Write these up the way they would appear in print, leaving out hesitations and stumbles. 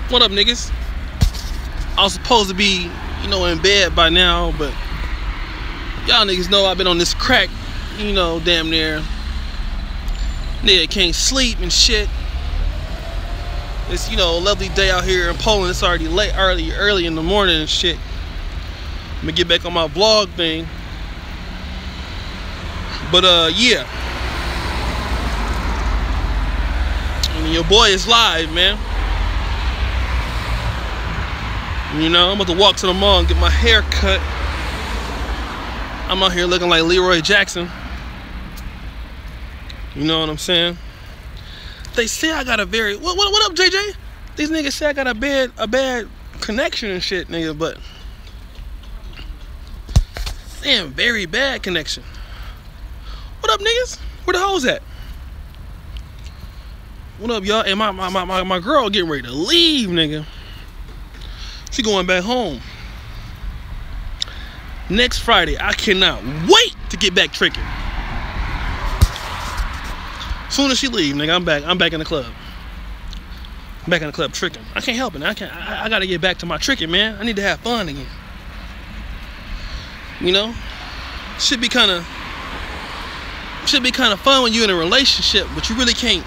What up, niggas? I was supposed to be, you know, in bed by now, but y'all niggas know I've been on this crack, you know, damn near. Nigga can't sleep and shit. It's, you know, a lovely day out here in Poland. It's already late, early in the morning and shit. I'm gonna get back on my vlog thing. But yeah. I mean, your boy is live, man. You know, I'm about to walk to the mall and get my hair cut. I'm out here looking like Leroy Jackson. You know what I'm saying? They say I got a very what up, JJ? These niggas say I got a bad connection and shit, nigga, but damn, very bad connection. What up, niggas? Where the hoes at? What up, y'all? And my girl getting ready to leave, nigga. She going back home next Friday. I cannot wait to get back tricking. Soon as she leave, nigga, I'm back in the club. I'm back in the club tricking. I can't help it. I gotta get back to my tricking, man. I need to have fun again. You know, should be kind of fun when you're in a relationship, but you really can't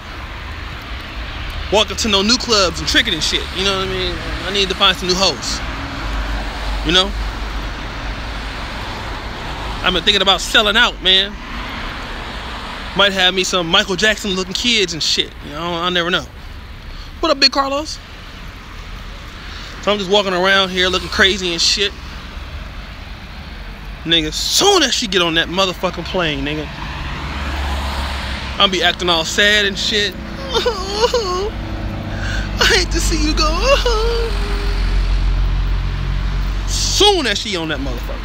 walk into no new clubs and tricking and shit. You know what I mean? I need to find some new hoes. You know? I've been thinking about selling out, man. Might have me some Michael Jackson looking kids and shit. You know, I never know. What up, Big Carlos? So I'm just walking around here looking crazy and shit. Nigga, soon as she get on that motherfucking plane, nigga, I'll be acting all sad and shit. I hate to see you go. Soon as she on that motherfucker.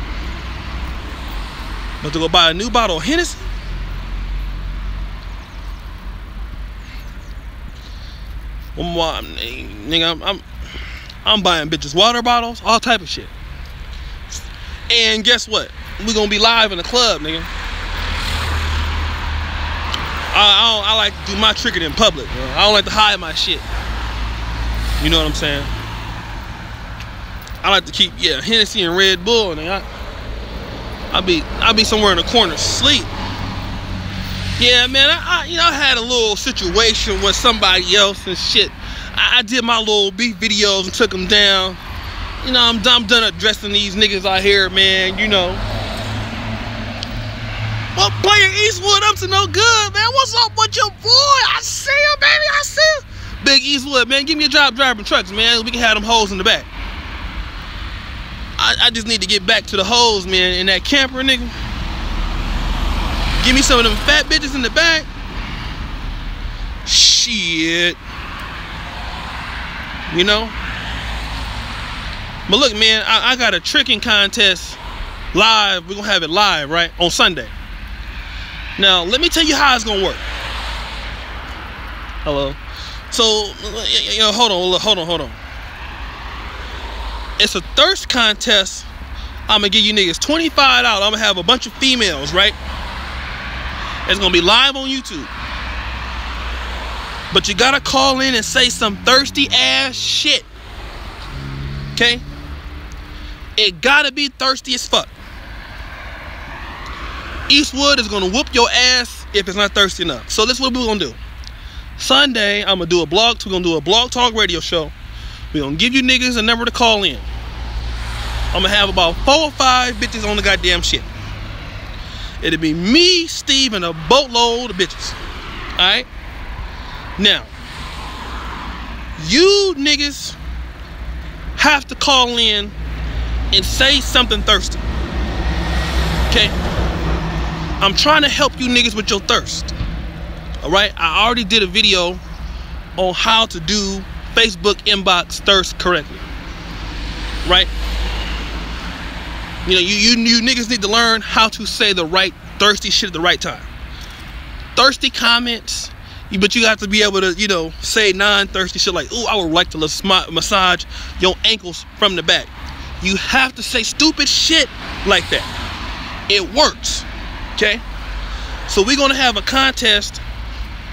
But to go buy a new bottle of Hennessy? Nigga, I'm buying bitches water bottles, all type of shit. And guess what? We gonna be live in the club, nigga. I like to do my tricking in public, bro. I don't like to hide my shit. You know what I'm saying? I like to keep, yeah, Hennessy and Red Bull, and I'll be somewhere in the corner sleep. Yeah, man, I had a little situation with somebody else and shit. I did my little beef videos and took them down. You know, I'm done addressing these niggas out here, man, you know. Well, Player Eastwood up to no good, man. What's up with your boy? I see him, baby, I see him. Big Eastwood, man, give me a job driving trucks, man. We can have them hoes in the back. I just need to get back to the hoes, man, in that camper, nigga. Give me some of them fat bitches in the back. Shit. You know? But look, man, I got a tricking contest live. We're going to have it live, right? On Sunday. Now, let me tell you how it's going to work. Hello? So, you know, hold on. It's a thirst contest. I'm going to give you niggas $25. I'm going to have a bunch of females, right? It's going to be live on YouTube. But you got to call in and say some thirsty ass shit. Okay? It got to be thirsty as fuck. Eastwood is going to whoop your ass if it's not thirsty enough. So this is what we're going to do. Sunday, I'm going to do a blog. We're going to do a blog talk radio show. We're going to give you niggas a number to call in. I'm going to have about 4 or 5 bitches on the goddamn shit. It'll be me, Steve, and a boatload of bitches. Alright? Now, you niggas have to call in and say something thirsty. Okay? I'm trying to help you niggas with your thirst. Alright? I already did a video on how to do Facebook inbox thirst correctly. Right? You know, you niggas need to learn how to say the right thirsty shit at the right time. Thirsty comments, but you have to be able to, you know, say non-thirsty shit like, ooh, I would like to massage your ankles from the back. You have to say stupid shit like that. It works. Okay? So we're gonna have a contest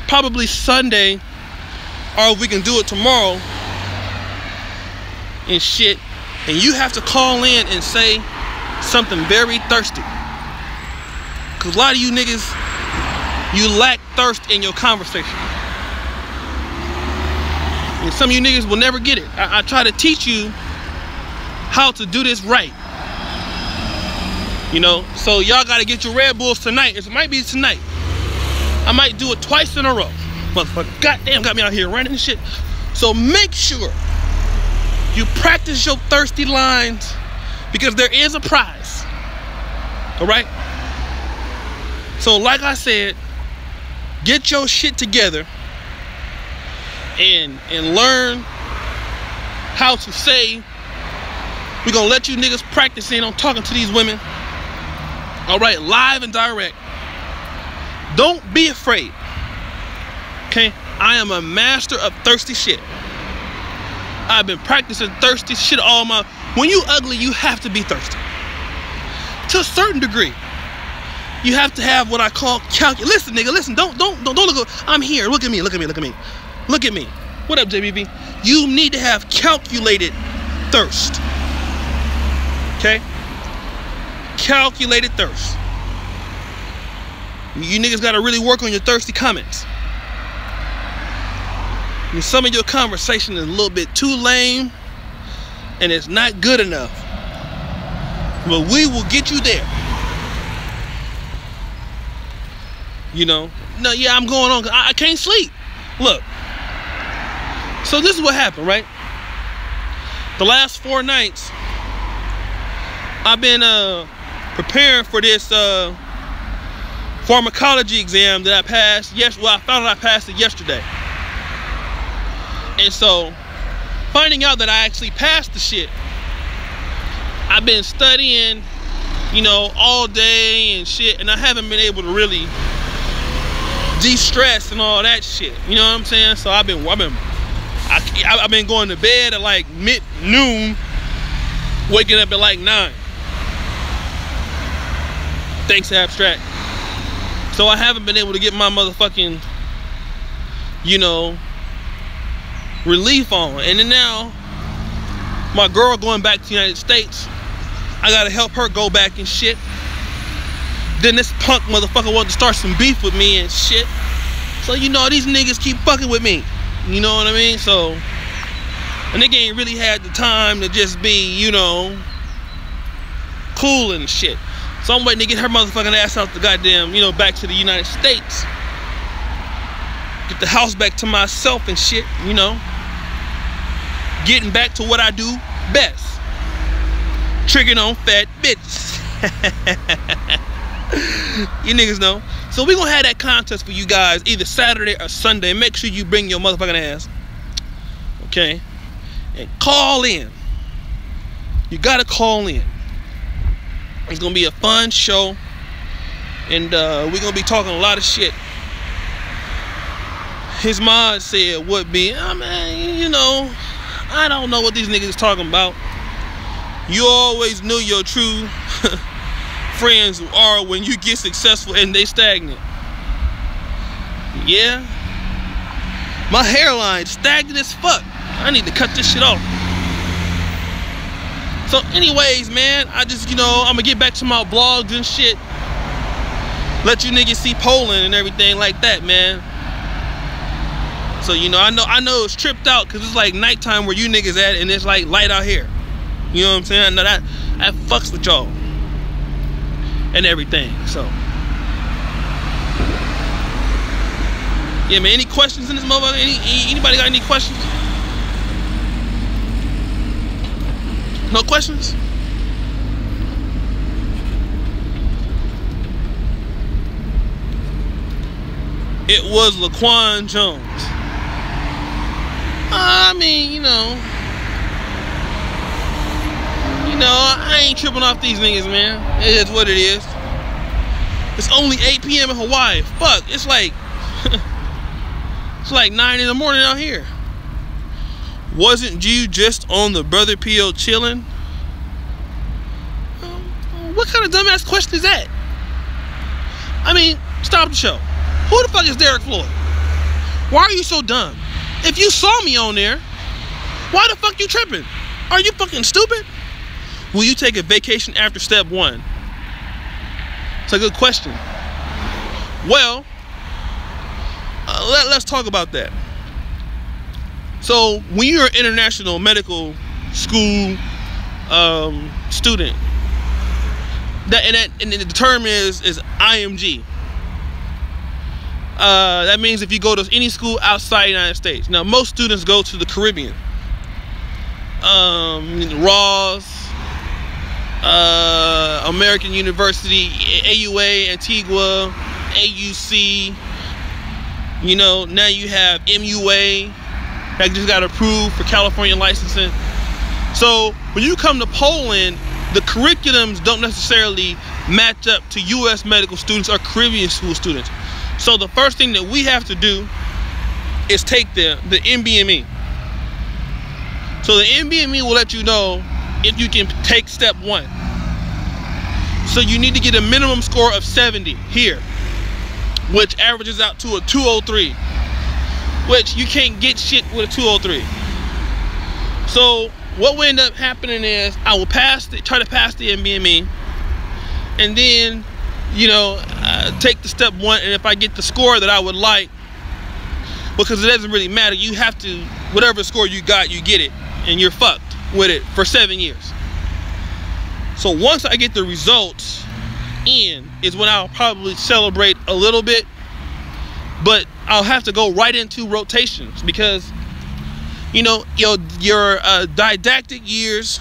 probably Sunday, or we can do it tomorrow. and shit, and you have to call in and say something very thirsty. Cause a lot of you niggas, you lack thirst in your conversation. And some of you niggas will never get it. I try to teach you how to do this right. You know, so y'all gotta get your Red Bulls tonight. It might be tonight. I might do it twice in a row. Motherfucker, goddamn, got me out here running and shit. So make sure you practice your thirsty lines, because there is a prize. All right? So like I said, get your shit together and learn how to say. We're gonna let you niggas practice in on talking to these women. All right, live and direct. Don't be afraid. Okay? I am a master of thirsty shit. I've been practicing thirsty shit all my. When you ugly, you have to be thirsty. To a certain degree. You have to have what I call Listen, nigga, listen. Don't look. I'm here. Look at me. Look at me. Look at me. Look at me. What up, JBB? You need to have calculated thirst. Okay? Calculated thirst. You niggas gotta really work on your thirsty comments. And some of your conversation is a little bit too lame, and it's not good enough. But we will get you there. You know? No, yeah, I'm going on. I can't sleep. Look. So this is what happened, right? The last 4 nights, I've been preparing for this pharmacology exam that I passed. I found out I passed it yesterday. And so, finding out that I actually passed the shit, I've been studying, you know, all day and shit, and I haven't been able to really de-stress and all that shit. You know what I'm saying? So I've been going to bed at like noon, waking up at like 9. Thanks, Abstract. So I haven't been able to get my motherfucking, you know, relief on. And then now, my girl going back to the United States, I gotta help her go back and shit. Then this punk motherfucker wanted to start some beef with me and shit. So, you know, these niggas keep fucking with me. You know what I mean? So, a nigga ain't really had the time to just be, you know, cool and shit. So I'm waiting to get her motherfucking ass out the goddamn, you know, back to the United States. Get the house back to myself and shit, you know. Getting back to what I do best. Triggering on fat bitches. You niggas know. So we gonna have that contest for you guys either Saturday or Sunday. Make sure you bring your motherfucking ass. Okay? And call in. You gotta call in. It's gonna be a fun show, and we're gonna be talking a lot of shit. His mod said would be, I mean, you know, I don't know what these niggas is talking about. You always knew your true friends are when you get successful and they stagnant. Yeah, my hairline stagnant as fuck. I need to cut this shit off. So anyways, man, I just, you know, I'm gonna get back to my blogs and shit. Let you niggas see Poland and everything like that, man. So, you know, I know it's tripped out because it's like nighttime where you niggas at and it's like light out here. You know what I'm saying? I know that fucks with y'all and everything. So yeah, man, any questions in this motherfucker? Anybody got any questions? No questions? It was Laquan Jones. I mean, you know, I ain't tripping off these niggas, man. It is what it is. It's only 8 p.m. in Hawaii. Fuck, it's like it's like 9 in the morning out here. Wasn't you just on the Brother P.O. chilling? What kind of dumbass question is that? I mean, stop the show. Who the fuck is Derek Floyd? Why are you so dumb? If you saw me on there, why the fuck you tripping? Are you fucking stupid? Will you take a vacation after step 1? It's a good question. Well, let's talk about that. So when you're an international medical school student, and the term is IMG. That means if you go to any school outside the United States. Now, most students go to the Caribbean. Ross, American University, AUA, Antigua, AUC. You know, now you have MUA that just got approved for California licensing. So when you come to Poland, the curriculums don't necessarily match up to U.S. medical students or Caribbean school students. So the first thing that we have to do is take the NBME. So the NBME will let you know if you can take step 1. So you need to get a minimum score of 70 here, which averages out to a 203, which you can't get shit with a 203. So what will end up happening is I will try to pass the NBME, and then, you know, take the step 1, and if I get the score that I would like, because it doesn't really matter, you have to, whatever score you got, you get it, and you're fucked with it for 7 years. So once I get the results in is when I'll probably celebrate a little bit, but I'll have to go right into rotations, because you know, your didactic years,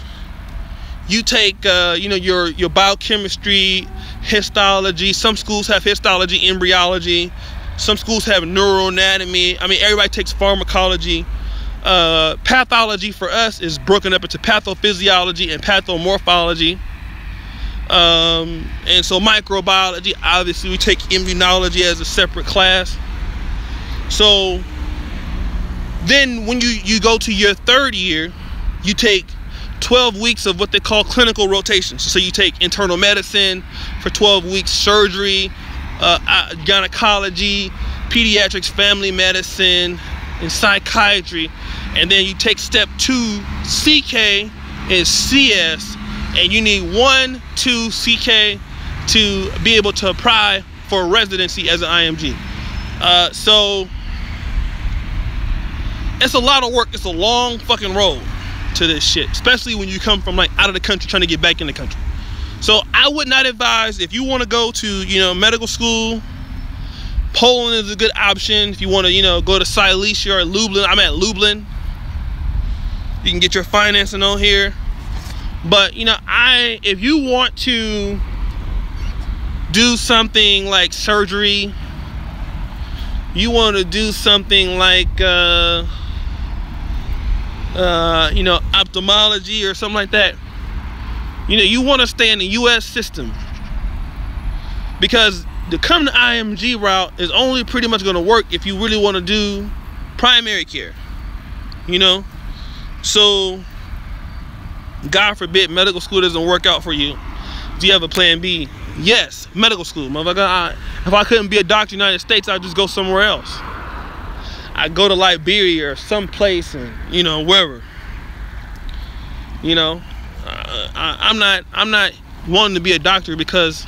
you take you know, your biochemistry, histology. Some schools have histology, embryology. Some schools have neuroanatomy. I mean, everybody takes pharmacology. Pathology for us is broken up into pathophysiology and pathomorphology. And so microbiology, obviously we take immunology as a separate class. So then when you go to your 3rd year, you take 12 weeks of what they call clinical rotations. So you take internal medicine for 12 weeks, surgery, gynecology, pediatrics, family medicine, and psychiatry. And then you take step 2, CK and CS, and you need 1, 2 CK to be able to apply for residency as an IMG. So it's a lot of work. It's a long fucking road to this shit, especially when you come from like out of the country trying to get back in the country. So I would not advise, if you want to go to, you know, medical school, Poland is a good option. If you want to, you know, go to Silesia or Lublin, I'm at Lublin. You can get your financing on here. But, you know, if you want to do something like surgery, you want to do something like, you know, ophthalmology or something like that, you know, you want to stay in the U.S. system, because the come to IMG route is only pretty much going to work if you really want to do primary care, you know. So God forbid medical school doesn't work out for you. Do you have a plan B? Yes, medical school, motherfucker. If I couldn't be a doctor in the United States, I'd just go somewhere else. I'd go to Liberia or someplace, and, you know, wherever. You know, I'm not wanting to be a doctor because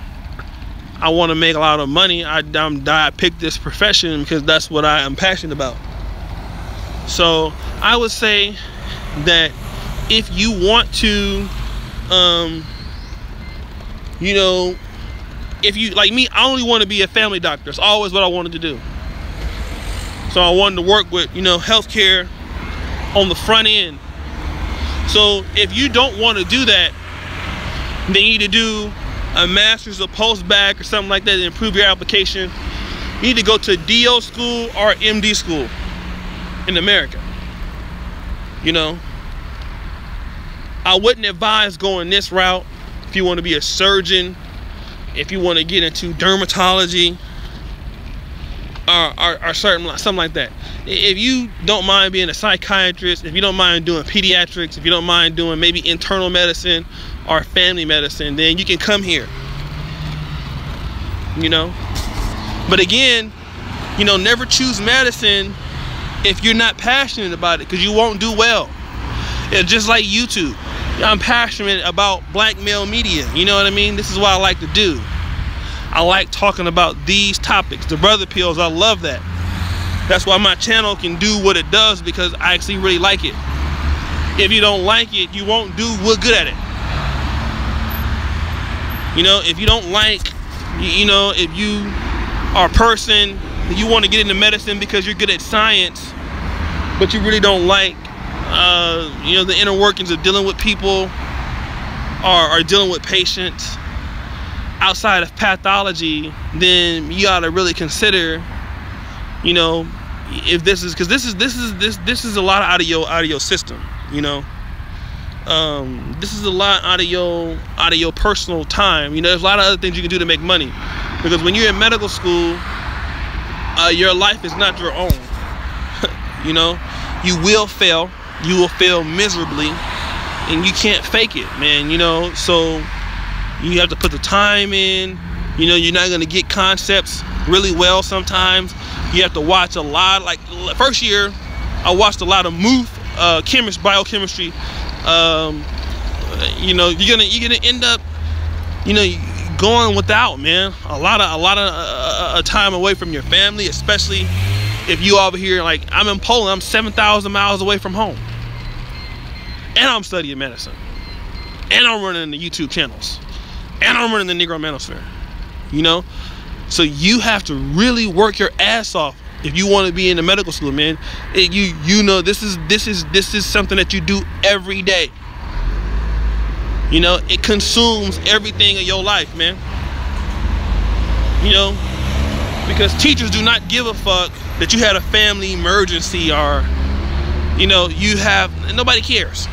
I want to make a lot of money. I picked this profession because that's what I am passionate about. So I would say that if you want to, you know, if you, like me, I only want to be a family doctor. It's always what I wanted to do. So I wanted to work with, you know, healthcare on the front end. So if you don't want to do that, then you need to do a master's or post-bac or something like that to improve your application. You need to go to DO school or MD school in America. You know, I wouldn't advise going this route if you want to be a surgeon, if you want to get into dermatology, or something like that. If you don't mind being a psychiatrist, if you don't mind doing pediatrics, if you don't mind doing maybe internal medicine or family medicine, then you can come here, you know. But again, you know, never choose medicine if you're not passionate about it, because you won't do well. It's just like YouTube. I'm passionate about black male media. You know what I mean? This is what I like to do. I like talking about these topics. The brother pills, I love that. That's why my channel can do what it does, because I actually really like it. If you don't like it, you won't do good at it. You know, if you don't like, you know, if you are a person, you want to get into medicine because you're good at science, but you really don't like, you know, the inner workings of dealing with people or dealing with patients outside of pathology, then you ought to really consider, you know, if this is, because this is a lot out of your system, you know. This is a lot out of your personal time. You know, there's a lot of other things you can do to make money, because when you're in medical school, your life is not your own. You know, you will fail. You will fail miserably, and you can't fake it, man. You know, so you have to put the time in. You know, you're not going to get concepts really well sometimes. You have to watch a lot. Like first year, I watched a lot of biochemistry. You know, you're gonna end up, you know, going without, man, a lot of time away from your family, especially if you over here. Like I'm in Poland, I'm 7,000 miles away from home, and I'm studying medicine, and I'm running the YouTube channels, and I'm running the Negro Manosphere. You know, so you have to really work your ass off if you want to be in the medical school, man. You know, this is something that you do every day. You know, it consumes everything in your life, man. You know, because teachers do not give a fuck that you had a family emergency, or, you know, nobody cares.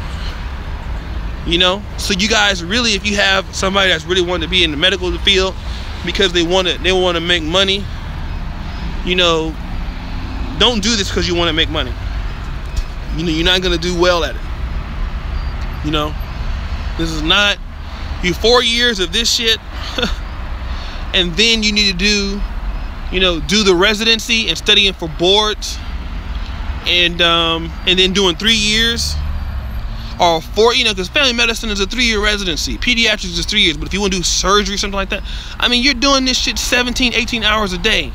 You know, so you guys really, if you have somebody that's really wanting to be in the medical field because they want to make money, you know, don't do this because you want to make money. You know, you're not going to do well at it. You know, this is not, you 4 years of this shit and then you need to do, you know, do the residency and studying for boards, and then doing 3 years or 4, you know, because family medicine is a 3-year residency. Pediatrics is 3 years, but if you want to do surgery, something like that, I mean, you're doing this shit 17, 18 hours a day.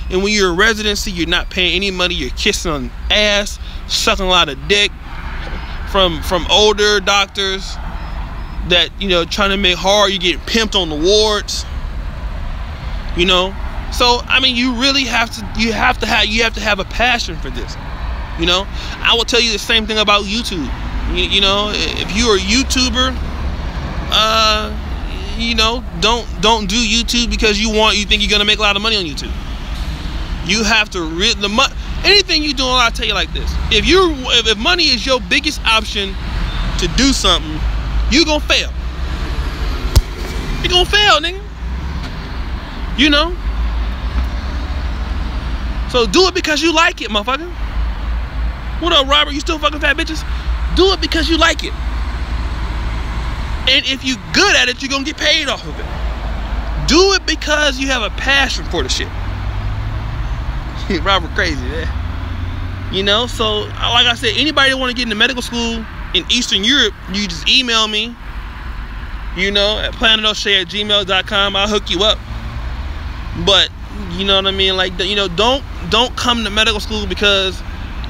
And when you're in residency, you're not paying any money. You're kissing on ass, sucking a lot of dick from older doctors that, you know, trying to make hard. You get pimped on the wards. You know, so I mean, you really have to have a passion for this. You know, I will tell you the same thing about YouTube. You know, if you're a YouTuber, you know, don't do YouTube because you think you're gonna make a lot of money on YouTube. You have to anything you do. I'll tell you like this: if money is your biggest option to do something, you gonna fail. You gonna fail, nigga. You know. So do it because you like it, motherfucker. What up, Robert? You still fucking fat bitches? Do it because you like it. And if you good at it, you're gonna get paid off of it. Do it because you have a passion for the shit. Robert crazy, man. You know, so like I said, anybody that want to get into medical school in Eastern Europe, you just email me, you know, at planetoshay@gmail.com. I'll hook you up. But you know what I mean, like, you know, don't come to medical school because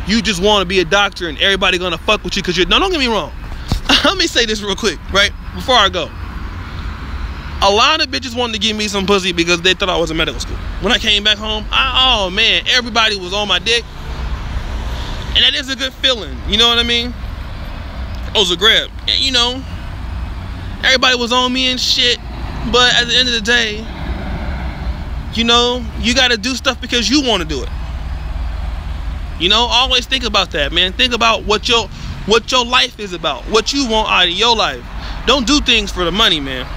you just want to be a doctor and everybody gonna fuck with you because you're, no, don't get me wrong. Let me say this real quick, right, before I go. A lot of bitches wanted to give me some pussy because they thought I was in medical school. When I came back home, oh man, everybody was on my dick. And that is a good feeling, you know what I mean? It was a grab. And, you know, everybody was on me and shit. But at the end of the day, you know, you gotta do stuff because you want to do it. You know, always think about that, man. Think about what your life is about, what you want out of your life. Don't do things for the money, man.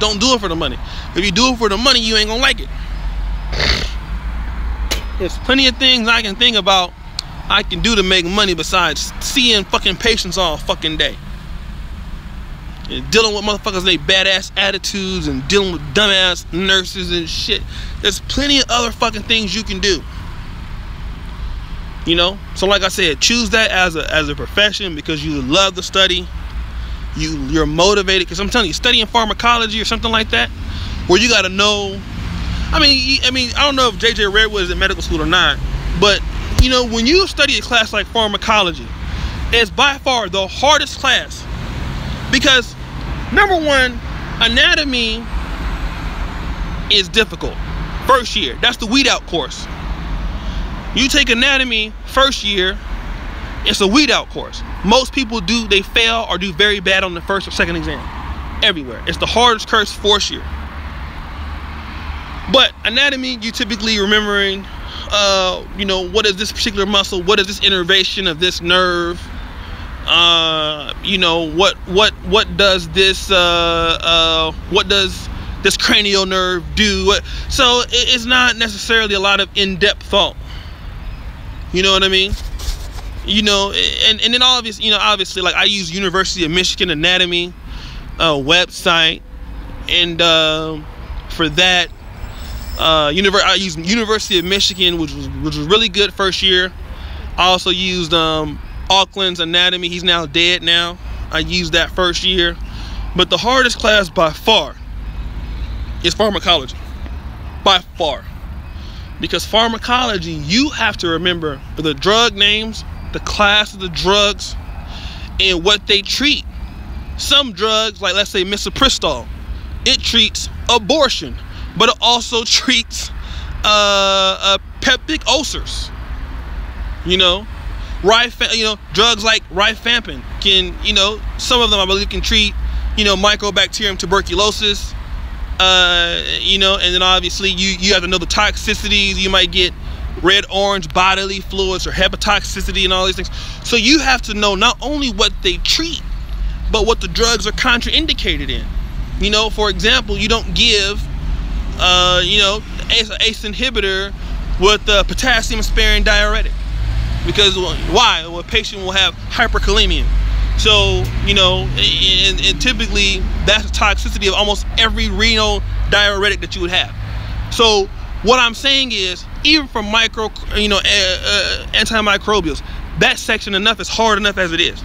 Don't do it for the money. If you do it for the money, you ain't gonna like it. There's plenty of things I can think about I can do to make money besides seeing fucking patients all fucking day. And dealing with motherfuckers and they badass attitudes and dealing with dumbass nurses and shit. There's plenty of other fucking things you can do. You know, so like I said, choose that as a profession because you love to study. You're motivated, because I'm telling you, studying pharmacology or something like that, where you got to know. I mean, I don't know if JJ Redwood is in medical school or not, but you know, when you study a class like pharmacology, it's by far the hardest class, because number one, anatomy is difficult. First year, that's the weed out course. You take anatomy first year, it's a weed out course. Most people they fail or do very bad on the first or second exam. Everywhere. It's the hardest course fourth year. But anatomy, you typically remembering, you know, what is this particular muscle? What is this innervation of this nerve? You know, what does this cranial nerve do? So it's not necessarily a lot of in-depth thought. You know what I mean? You know, and then obviously, like I use University of Michigan Anatomy website, and for that, I used University of Michigan, which was really good first year. I also used Auckland's Anatomy. He's now dead now. I used that first year, but the hardest class by far is pharmacology, by far. Because pharmacology, you have to remember the drug names, the class of the drugs, and what they treat. Some drugs, like let's say misoprostol, it treats abortion, but it also treats peptic ulcers. You know, drugs like rifampin can, you know, some of them I believe can treat, you know, Mycobacterium tuberculosis. You know, and then obviously you have to know the toxicities. You might get red orange bodily fluids or hepatotoxicity and all these things. So you have to know not only what they treat, but what the drugs are contraindicated in. You know, for example, you don't give you know, ACE inhibitor with potassium sparing diuretic, because why? Well, a patient will have hyperkalemia. So, you know, and typically that's the toxicity of almost every renal diuretic that you would have. So what I'm saying is, even for antimicrobials, that section enough is hard enough as it is.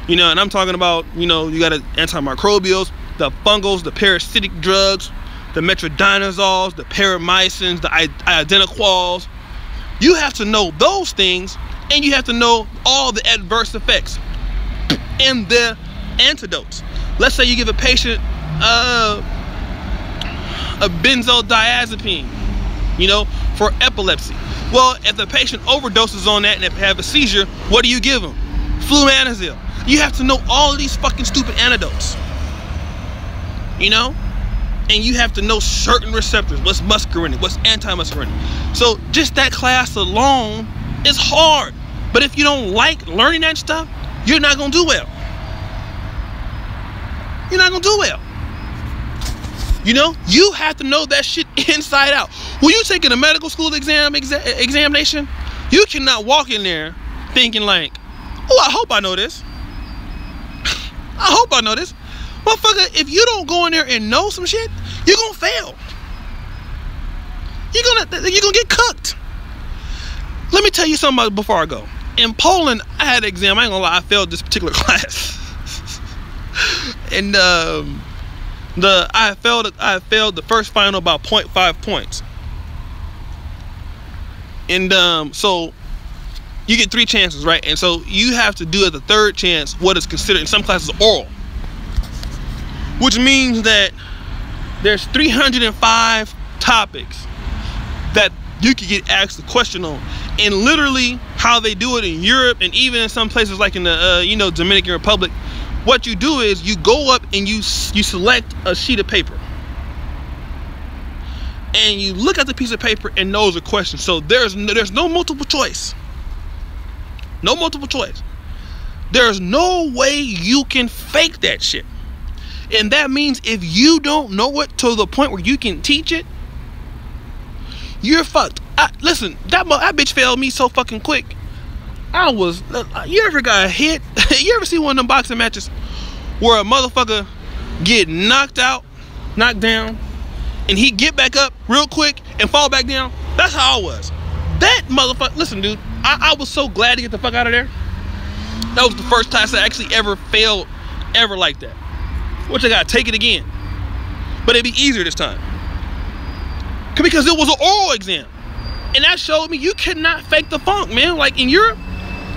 You know, and I'm talking about, you know, you got antimicrobials, the fungals, the parasitic drugs, the metronidazole, the paramycins, the identiquals. You have to know those things. And you have to know all the adverse effects and the antidotes. Let's say you give a patient a benzodiazepine, you know, for epilepsy. Well, if the patient overdoses on that and if they have a seizure, what do you give them? Flumazenil. You have to know all of these fucking stupid antidotes, you know? And you have to know certain receptors. What's muscarinic? What's anti-muscarinic? So just that class alone, it's hard. But if you don't like learning that stuff, you're not going to do well. You're not going to do well. You know, you have to know that shit inside out. When you taking a medical school examination, you cannot walk in there thinking like, oh, I hope I know this. I hope I know this. Motherfucker, if you don't go in there and know some shit, you're going to fail. You're going to get cooked. Let me tell you something before I go. In Poland, I had an exam. I ain't gonna lie, I failed this particular class. And I failed the first final about 0.5 points. And so you get 3 chances, right? And so you have to do at the third chance what is considered in some classes oral, which means that there's 305 topics that you could get asked a question on. And literally how they do it in Europe and even in some places like in the you know, Dominican Republic, what you do is you go up and you select a sheet of paper and you look at the piece of paper and those are questions. So there's no multiple choice. No multiple choice. There's no way you can fake that shit. And that means if you don't know it to the point where you can teach it, you're fucked. Listen, that bitch failed me so fucking quick. You ever got hit? You ever see one of them boxing matches where a motherfucker get knocked down, and he get back up real quick and fall back down? That's how I was. That motherfucker, listen, dude, I was so glad to get the fuck out of there. That was the first class I actually ever failed, ever like that. Which I gotta take it again. But it'd be easier this time. Because it was an oral exam. And that showed me you cannot fake the funk, man. Like in Europe,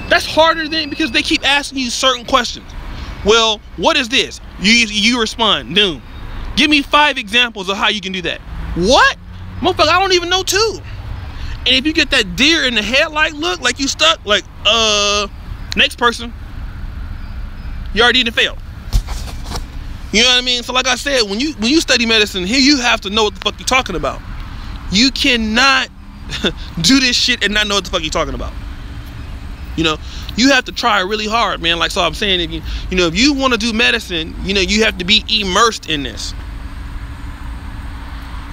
that's harder than, because they keep asking you certain questions. Well, what is this? You respond, noon. Give me 5 examples of how you can do that. What? Motherfucker, I don't even know 2. And if you get that deer in the headlight look, like you stuck, like, next person, you already didn't fail. You know what I mean? So like I said, when you study medicine, here you have to know what the fuck you're talking about. You cannot do this shit and not know what the fuck you're talking about. You know, you have to try really hard, man. Like, so I'm saying, if if you want to do medicine, you have to be immersed in this.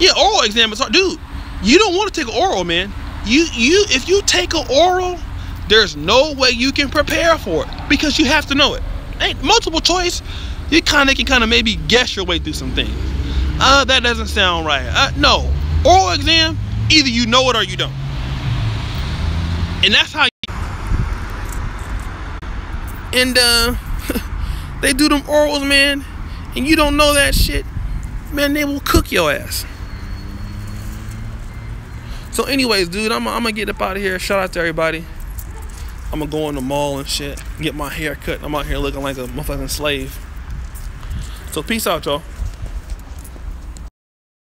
Yeah, oral exam is hard, dude. You don't want to take an oral, man. If you take an oral, there's no way you can prepare for it because you have to know it. Ain't multiple choice. You can maybe guess your way through some things. That doesn't sound right. No, oral exam, either you know it or you don't. And that's how. And they do them orals, man, and you don't know that shit, man, they will cook your ass. So anyways, dude, I'm gonna get up out of here. Shout out to everybody. I'm gonna go in the mall and shit, get my hair cut. I'm out here looking like a motherfucking slave. So peace out, y'all.